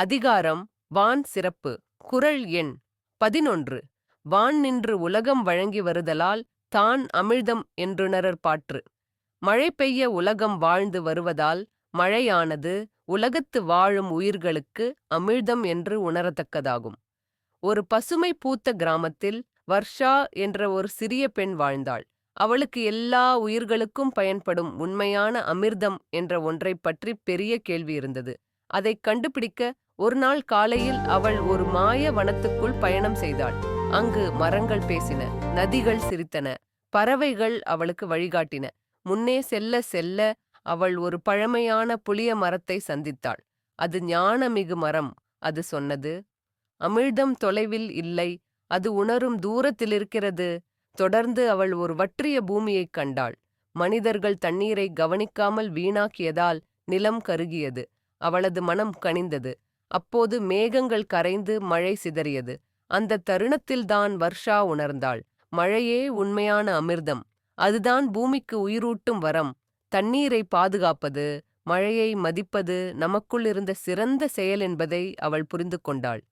அதிகாரம் வான் சிறப்பு. குறள் எண் 11. வான் நின்று உலகம் வழங்கி வருதலால் தான் அமிழ்தம் என்றுணரற் பாற்று. மழை பெய்ய உலகம் வாழ்ந்து வருவதால் மழையானது உலகத்து வாழும் உயிர்களுக்கு அமிழ்தம் என்று உணரத்தக்கதாகும். ஒரு பசுமை பூத்த கிராமத்தில் வர்ஷா என்ற ஒரு சிறிய பெண் வாழ்ந்தாள். அவளுக்கு எல்லா உயிர்களுக்கும் பயன்படும் உண்மையான அமிர்தம் என்ற ஒன்றைப் பற்றி பெரிய கேள்வி இருந்தது. அதைக் கண்டுபிடிக்க ஒரு நாள் காலையில் அவள் ஒரு மாய வனத்துக்குள் பயணம் செய்தாள். அங்கு மரங்கள் பேசின, நதிகள் சிரித்தன, பறவைகள் அவளுக்கு வழிகாட்டின. முன்னே செல்ல செல்ல அவள் ஒரு பழமையான புளிய மரத்தை சந்தித்தாள். அது ஞானமிகு மரம். அது சொன்னது, அமிழ்தம் தொலைவில் இல்லை, அது உணரும் தூரத்திலிருக்கிறது. தொடர்ந்து அவள் ஒரு வற்றிய பூமியைக் கண்டாள். மனிதர்கள் தண்ணீரை கவனிக்காமல் வீணாக்கியதால் நிலம் கருகியது. அவளது மனம் கனிந்தது. அப்போது மேகங்கள் கரைந்து மழை சிதறியது. அந்த தருணத்தில்தான் வர்ஷா உணர்ந்தாள், மழையே உண்மையான அமிர்தம். அதுதான் பூமிக்கு உயிரூட்டும் வரம். தண்ணீரை பாதுகாப்பது, மழையை மதிப்பது நமக்குள் இருந்த சிறந்த செயல் என்பதை அவள் புரிந்து கொண்டாள்.